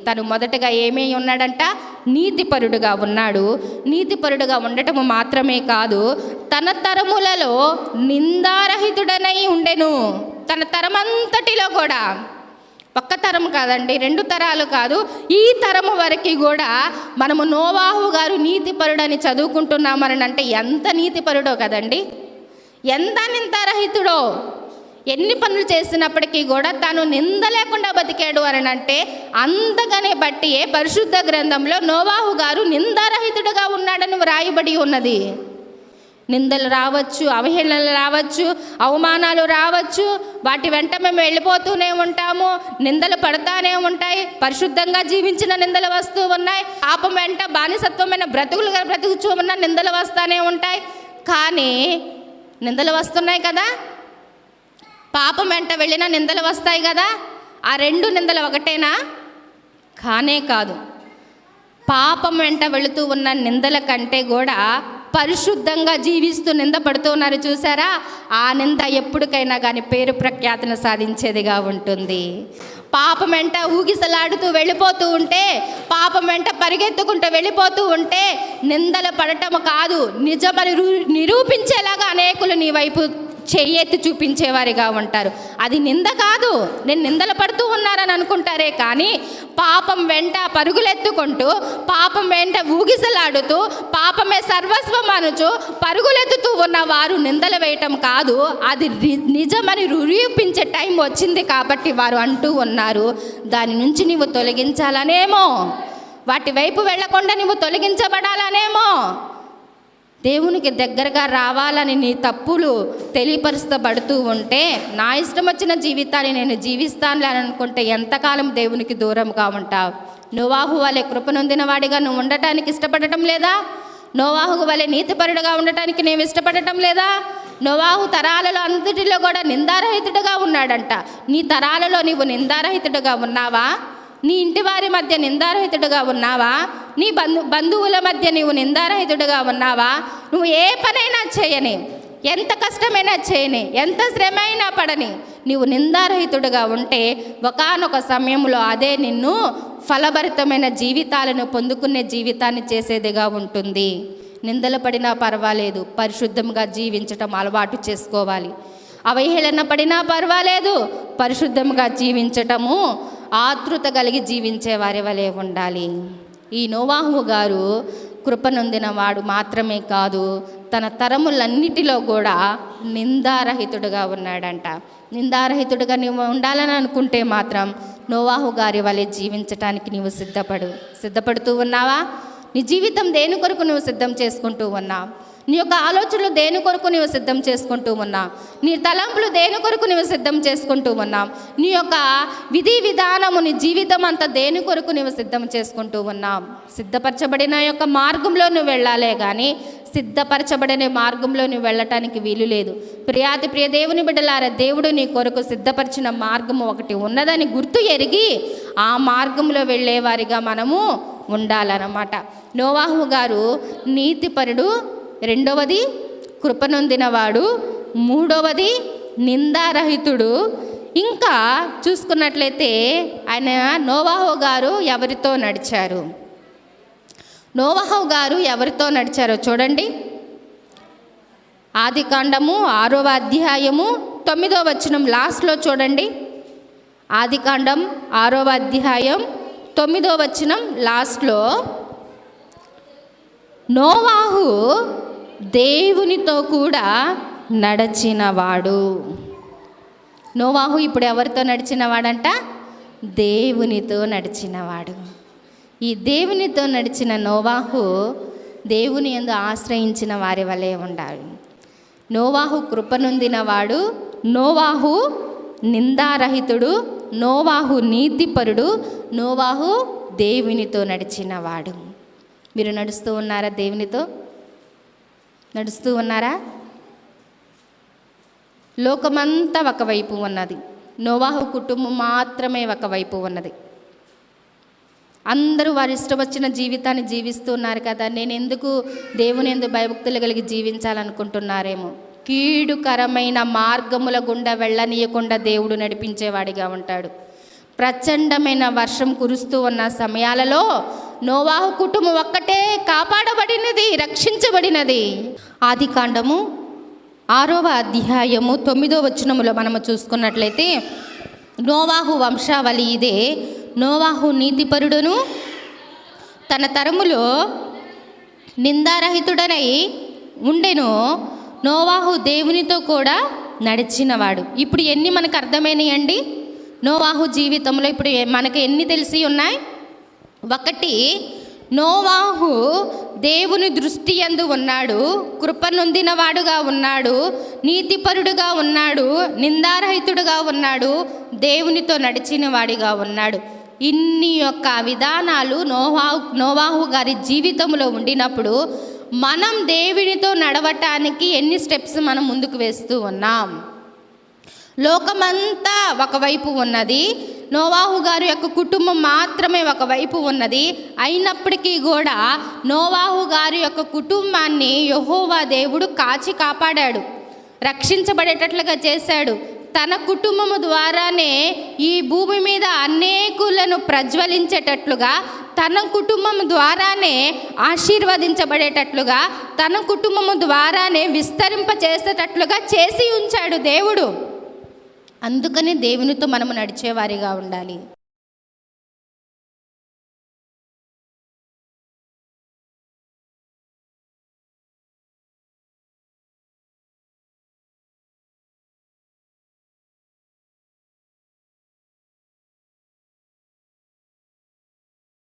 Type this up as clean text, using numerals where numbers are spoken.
తను మొదటగా ఏమై ఉన్నాడంట? నీతిపరుడుగా ఉన్నాడు. నీతిపరుడుగా ఉండటము మాత్రమే కాదు, తన తరములలో నిందారహితుడనై ఉండెను. తన తరమంతటిలో కూడా, ఒక్క తరం కాదండి, 2 తరాలు కాదు, ఈ తరము వరకు కూడా మనము నోవాహు గారు నీతిపరుడని చదువుకుంటున్నామని అంటే ఎంత నీతిపరుడో కదండి, ఎంత నిందారహితుడో. ఎన్ని పనులు చేసినప్పటికీ కూడా తాను నింద లేకుండా బతికాడు అని అంటే అంతగానే బట్టి పరిశుద్ధ గ్రంథంలో నోవాహు గారు నిందారహితుడుగా ఉన్నాడని వ్రాయబడి ఉన్నది. నిందలు రావచ్చు, అవహేళనలు రావచ్చు, అవమానాలు రావచ్చు, వాటి వెంట మేము వెళ్ళిపోతూనే ఉంటాము. నిందలు పడతానే ఉంటాయి. పరిశుద్ధంగా జీవించిన నిందలు వస్తూ ఉన్నాయి. పాపం వెంట బానిసత్వమైన బ్రతుకులుగా బ్రతుకుచూ ఉన్న నిందలు వస్తూనే ఉంటాయి. కానీ నిందలు వస్తున్నాయి కదా, పాపం వెంట వెళ్ళిన నిందలు వస్తాయి కదా. ఆ 2 నిందలు ఒకటేనా? కానే కాదు. పాపం వెంట వెళుతూ ఉన్న నిందల కంటే కూడా పరిశుద్ధంగా జీవిస్తూ నింద పడుతూ ఉన్నారు చూసారా, ఆ నింద ఎప్పటికైనా కానీ పేరు ప్రఖ్యాతను సాధించేదిగా ఉంటుంది. పాపం వెంట ఊగిసలాడుతూ వెళ్ళిపోతూ ఉంటే, పాపం వెంట పరిగెత్తుకుంటూ వెళ్ళిపోతూ ఉంటే నిందలు పడటం కాదు, నిజమని నిరూపించేలాగా అనేకులు నీ వైపు చెయ్యెత్తి చూపించేవారిగా ఉంటారు. అది నింద కాదు, నేను నిందలు పడుతూ ఉన్నారని అనుకుంటారే కానీ పాపం వెంట పరుగులెత్తుకుంటూ, పాపం వెంట ఊగిసలాడుతూ, పాపమే సర్వస్వం అనుచు పరుగులెత్తుతూ ఉన్న వారు నిందలు వేయటం కాదు, అది నిజమని నిరూపించే టైం వచ్చింది కాబట్టి వారు అంటూ ఉన్నారు. దాని నుంచి నీవు తొలగించాలనేమో, వాటి వైపు వెళ్లకుండా నీవు తొలగించబడాలనేమో, దేవునికి దగ్గరగా రావాలని నీ తప్పులు తెలియపరుస్తబడుతూ ఉంటే, నా ఇష్టం వచ్చిన జీవితాన్ని నేను జీవిస్తానులే అని అనుకుంటే ఎంతకాలం దేవునికి దూరంగా ఉంటావు? నోవాహు వలె కృపనొందిన వాడిగా నువ్వు ఉండటానికి ఇష్టపడటం లేదా? నోవాహు వలె నీతిపరుడుగా ఉండటానికి నేను ఇష్టపడటం లేదా? నోవాహు తరాలలో అంతటిలో కూడా నిందారహితుడుగా ఉన్నాడంట. నీ తరాలలో నీవు నిందారహితుడుగా ఉన్నావా? నీ ఇంటి వారి మధ్య నిందారహితుడుగా ఉన్నావా? నీ బంధువుల మధ్య నీవు నిందారహితుడుగా ఉన్నావా? నువ్వు ఏ పనైనా చేయని, ఎంత కష్టమైనా చేయని, ఎంత శ్రమ అయినా పడని, నీవు నిందారహితుడుగా ఉంటే ఒకానొక సమయంలో అదే నిన్ను ఫలభరితమైన జీవితాలను పొందుకునే జీవితాన్ని చేసేదిగా ఉంటుంది. నిందలు పడినా పర్వాలేదు, పరిశుద్ధంగా జీవించటం అలవాటు చేసుకోవాలి. అవహేళన పడినా పర్వాలేదు, పరిశుద్ధంగా జీవించటము ఆతృత కలిగి జీవించే వారి వలె ఉండాలి. ఈ నోవాహు గారు కృపనొందిన వాడు మాత్రమే కాదు, తన తరములన్నిటిలో కూడా నిందారహితుడుగా ఉన్నాడంట. నిందారహితుడుగా నీవు ఉండాలని అనుకుంటే మాత్రం నోవాహు గారి వలె జీవించటానికి నీవు సిద్ధపడుతూ ఉన్నావా? నీ జీవితం దేని కొరకు నువ్వు సిద్ధం చేసుకుంటూ ఉన్నావు? నీ యొక్క ఆలోచనలు దేని కొరకు నువ్వు సిద్ధం చేసుకుంటూ ఉన్నావు? నీ తలంపులు దేని కొరకు నువ్వు సిద్ధం చేసుకుంటూ ఉన్నావు? నీ యొక్క విధి విధానము, నీ జీవితం అంతా దేని కొరకు నువ్వు సిద్ధం చేసుకుంటూ ఉన్నావు? సిద్ధపరచబడిన యొక్క మార్గంలో నువ్వు వెళ్ళాలే కానీ సిద్ధపరచబడిన మార్గంలో నువ్వు వెళ్ళటానికి వీలు లేదు. ప్రియ దేవుని బిడ్డలారా, దేవుడు నీ కొరకు సిద్ధపరిచిన మార్గము ఒకటి ఉన్నదని గుర్తు ఎరిగి ఆ మార్గంలో వెళ్ళేవారిగా మనము ఉండాలన్నమాట. నోవాహు గారు నీతిపరుడు, 2వది కృపనొందినవాడు, 3వది నిందారహితుడు. ఇంకా చూసుకున్నట్లయితే ఆయన నోవాహు గారు ఎవరితో నడిచారు? నోవాహు గారు ఎవరితో నడిచారో చూడండి. ఆదికాండము 6వ అధ్యాయము 9వ వచనం లాస్ట్లో చూడండి. ఆదికాండం 6వ అధ్యాయం 9వ వచనం లాస్ట్లో, నోవాహు దేవునితో కూడా నడిచినవాడు. నోవాహు ఇప్పుడు ఎవరితో నడిచినవాడంట? దేవునితో నడిచినవాడు. ఈ దేవునితో నడిచిన నోవాహు దేవుని యందు ఆశ్రయించిన వారి వలె ఉండాలి. నోవాహు కృపనొందినవాడు, నోవాహు నిందారహితుడు, నోవాహు నీతిపరుడు, నోవాహు దేవునితో నడిచినవాడు. మీరు నడుస్తూ ఉన్నారా? దేవునితో నడుస్తూ ఉన్నారా? లోకమంతా ఒకవైపు ఉన్నది, నోవాహు కుటుంబం మాత్రమే ఒకవైపు ఉన్నది. అందరూ వారి ఇష్టం వచ్చిన జీవితాన్ని జీవిస్తూ ఉన్నారు కదా, నేను ఎందుకు దేవుని యందు భయభక్తులు కలిగి జీవించాలనుకుంటున్నారేమో. కీడుకరమైన మార్గముల గుండా వెళ్ళనీయకుండా దేవుడు నడిపించేవాడిగా ఉంటాడు. ప్రచండమైన వర్షం కురుస్తూ ఉన్న సమయాలలో నోవాహు కుటుంబం ఒక్కటే కాపాడబడినది, రక్షించబడినది. ఆదికాండము 6వ అధ్యాయము 9వ వచనములో మనము చూసుకున్నట్లయితే నోవాహు వంశావళి ఇదే. నోవాహు నీతిపరుడును తన తరములో నిందారహితుడనై ఉండెను. నోవాహు దేవునితో కూడా నడిచినవాడు. ఇప్పుడు ఎన్ని మనకు అర్థమైనాయండి నోవాహు జీవితంలో? ఇప్పుడు మనకు ఎన్ని తెలిసి ఉన్నాయి? 1, నోవాహు దేవుని దృష్టి యందు ఉన్నాడు, కృపనొందినవాడుగా ఉన్నాడు, నీతిపరుడుగా ఉన్నాడు, నిందారహితుడుగా ఉన్నాడు, దేవునితో నడిచిన వాడిగా ఉన్నాడు. ఇన్ని యొక్క విధానాలు నోవాహు గారి జీవితంలో ఉండినప్పుడు మనం దేవునితో నడవటానికి ఎన్ని స్టెప్స్ మనం ముందుకు వేస్తూ ఉన్నాం? లోకమంతా ఒకవైపు ఉన్నది, నోవాహు గారి యొక్క కుటుంబం మాత్రమే ఒకవైపు ఉన్నది. అయినప్పటికీ కూడా నోవాహు గారి యొక్క కుటుంబాన్ని యెహోవా దేవుడు కాచి కాపాడాడు, రక్షించబడేటట్లుగా చేశాడు. తన కుటుంబము ద్వారానే ఈ భూమి మీద అనేకులను ప్రజ్వలించేటట్లుగా, తన కుటుంబం ద్వారానే ఆశీర్వదించబడేటట్లుగా, తన కుటుంబము ద్వారానే విస్తరింపచేసేటట్లుగా చేసి ఉంచాడు దేవుడు. అందుకని దేవునితో మనము నడిచేవారిగా ఉండాలి.